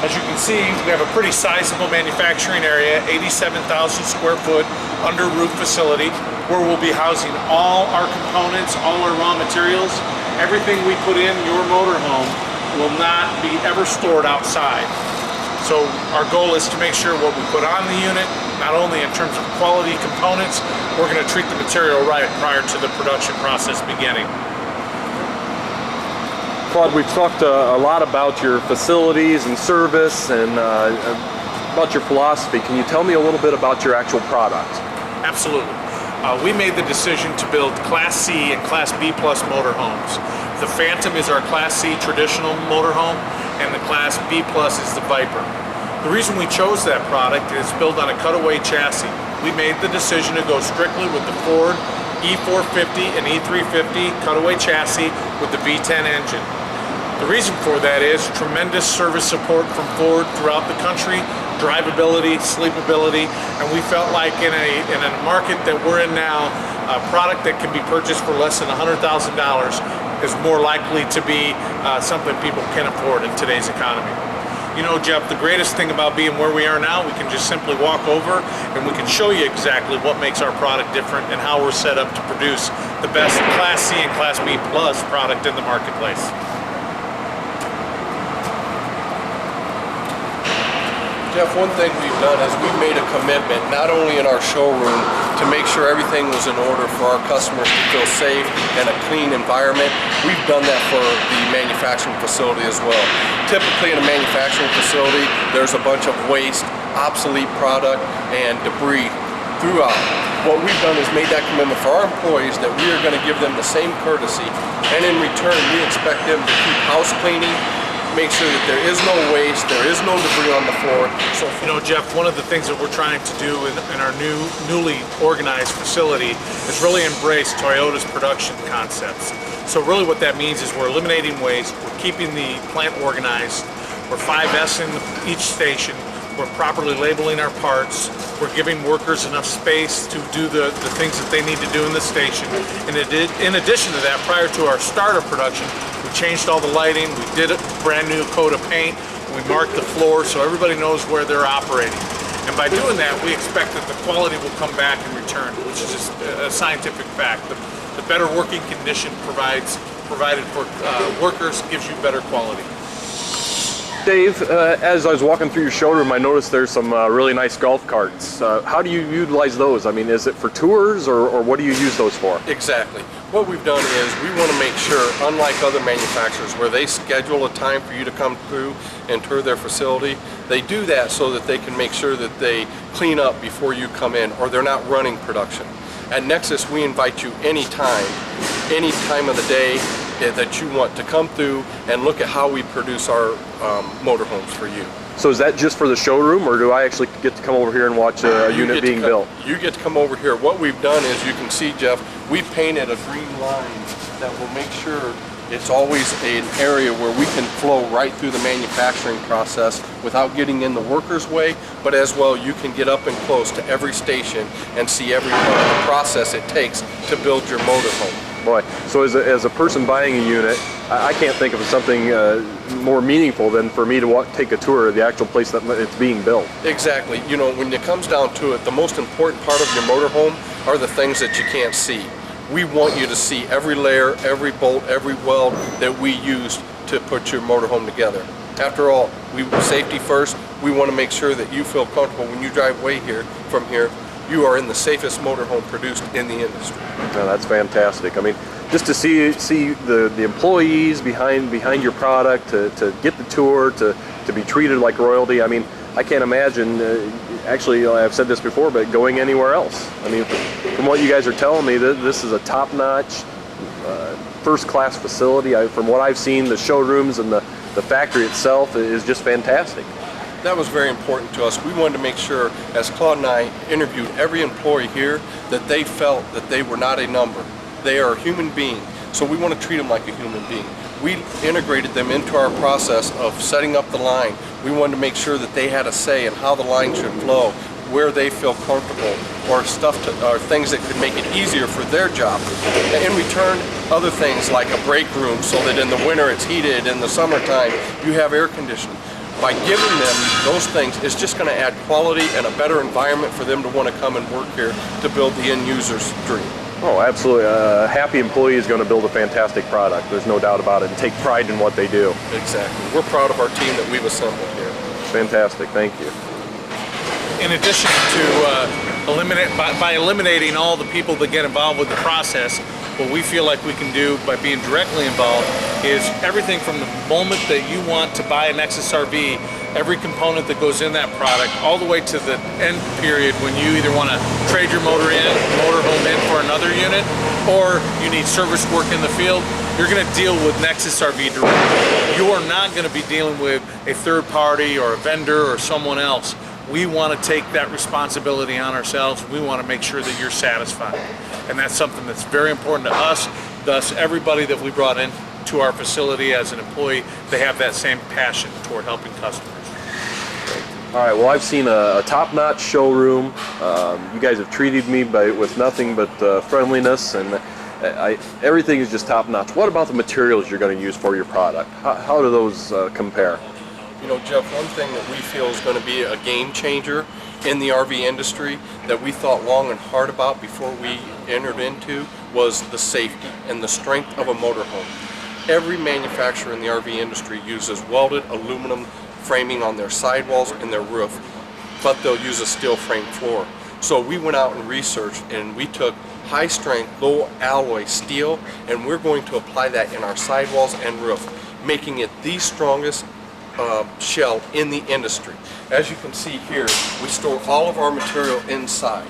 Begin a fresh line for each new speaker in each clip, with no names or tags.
As you can see, we have a pretty sizable manufacturing area, 87,000 square foot under roof facility, where we'll be housing all our components, all our raw materials. Everything we put in your motorhome will not be ever stored outside. So our goal is to make sure what we put on the unit, not only in terms of quality components, we're going to treat the material right prior to the production process beginning.
Claude, we've talked a lot about your facilities and service and about your philosophy. Can you tell me a little bit about your actual product?
Absolutely. We made the decision to build Class C and Class B plus motorhomes. The Phantom is our Class C traditional motorhome, and the Class B plus is the Viper. The reason we chose that product is built on a cutaway chassis. We made the decision to go strictly with the Ford E450 and E350 cutaway chassis with the V10 engine. The reason for that is tremendous service support from Ford throughout the country, drivability, sleepability, and we felt like in a market that we're in now, a product that can be purchased for less than $100,000 is more likely to be something people can afford in today's economy. You know, Jeff, the greatest thing about being where we are now, we can just simply walk over and we can show you exactly what makes our product different and how we're set up to produce the best Class C and Class B plus product in the marketplace.
Jeff, one thing we've done is we've made a commitment, not only in our showroom, to make sure everything was in order for our customers to feel safe and a clean environment. We've done that for the manufacturing facility as well. Typically in a manufacturing facility, there's a bunch of waste, obsolete product, and debris throughout. What we've done is made that commitment for our employees that we are going to give them the same courtesy, and in return we expect them to keep house cleaning, make sure that there is no waste, there is no debris on the floor.
So, you know, Jeff, one of the things that we're trying to do in our newly organized facility is really embrace Toyota's production concepts. So really what that means is we're eliminating waste, we're keeping the plant organized, we're 5S in each station, we're properly labeling our parts, we're giving workers enough space to do the things that they need to do in the station. And in addition to that, prior to our start of production, we changed all the lighting, we did a brand new coat of paint, we marked the floor so everybody knows where they're operating. And by doing that, we expect that the quality will come back in return, which is just a scientific fact. The better working condition provided for workers gives you better quality.
Dave, as I was walking through your showroom, I noticed there's some really nice golf carts. How do you utilize those? I mean, is it for tours or what do you use those for?
Exactly. What we've done is we want to make sure, unlike other manufacturers where they schedule a time for you to come through and tour their facility, they do that so that they can make sure that they clean up before you come in or they're not running production. At Nexus, we invite you any time of the day that you want to come through and look at how we produce our motorhomes for you.
So is that just for the showroom, or do I actually get to come over here and watch a unit being built?
You get to come over here. What we've done is, you can see, Jeff, we've painted a green line that will make sure it's always an area where we can flow right through the manufacturing process without getting in the worker's way, but as well you can get up and close to every station and see every part of the process it takes to build your motorhome.
Boy, so as a person buying a unit, I can't think of something more meaningful than for me to take a tour of the actual place that it's being built.
Exactly. You know, when it comes down to it, the most important part of your motorhome are the things that you can't see. We want you to see every layer, every bolt, every weld that we use to put your motorhome together. After all, safety first. We want to make sure that you feel comfortable when you drive from here. You are in the safest motorhome produced in the industry.
Oh, that's fantastic. I mean, just to see the employees behind your product, to get the tour, to be treated like royalty. I mean, I can't imagine, actually I've said this before, but going anywhere else. I mean, from what you guys are telling me, this is a top-notch, first-class facility. From what I've seen, the showrooms and the factory itself is just fantastic.
That was very important to us. We wanted to make sure, as Claude and I interviewed every employee here, that they felt that they were not a number. They are a human being, so we want to treat them like a human being. We integrated them into our process of setting up the line. We wanted to make sure that they had a say in how the line should flow, where they feel comfortable, or things that could make it easier for their job. And in return, other things like a break room so that in the winter it's heated, in the summertime you have air conditioning. by giving them those things, it's just going to add quality and a better environment for them to want to come and work here to build the end user's dream.
Oh, absolutely. A happy employee is going to build a fantastic product. There's no doubt about it, and take pride in what they do.
Exactly. We're proud of our team that we've assembled here.
Fantastic. Thank you.
In addition to by eliminating all the people that get involved with the process, what we feel like we can do by being directly involved is everything from the moment that you want to buy a Nexus RV, every component that goes in that product, all the way to the end period when you either want to trade your motorhome in for another unit, or you need service work in the field. You're going to deal with Nexus RV directly. You are not going to be dealing with a third party or a vendor or someone else. We want to take that responsibility on ourselves. We want to make sure that you're satisfied. And that's something that's very important to us. Thus, everybody that we brought in to our facility as an employee, they have that same passion toward helping customers.
All right, well, I've seen a top-notch showroom. You guys have treated me with nothing but friendliness, and everything is just top-notch. What about the materials you're going to use for your product? How do those compare?
You know, Jeff, one thing that we feel is going to be a game changer in the RV industry that we thought long and hard about before we entered into was the safety and the strength of a motorhome. Every manufacturer in the RV industry uses welded aluminum framing on their sidewalls and their roof, but they'll use a steel frame floor. So we went out and researched, and we took high strength, low alloy steel, and we're going to apply that in our sidewalls and roof, making it the strongest shell in the industry. As you can see here, we store all of our material inside.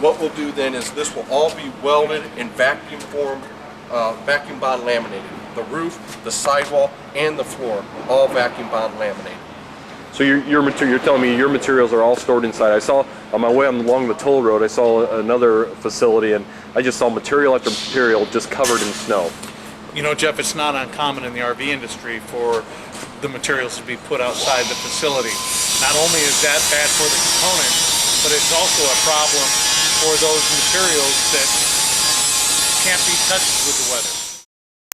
What we'll do then is this will all be welded in vacuum formed, vacuum bond laminated. The roof, the sidewall, and the floor, all vacuum bond laminated.
So you're telling me your materials are all stored inside. I saw on my way along the toll road, I saw another facility, and I just saw material after material just covered in snow.
You know, Jeff, it's not uncommon in the RV industry for the materials to be put outside the facility. Not only is that bad for the components, but it's also a problem for those materials that can't be touched with the weather.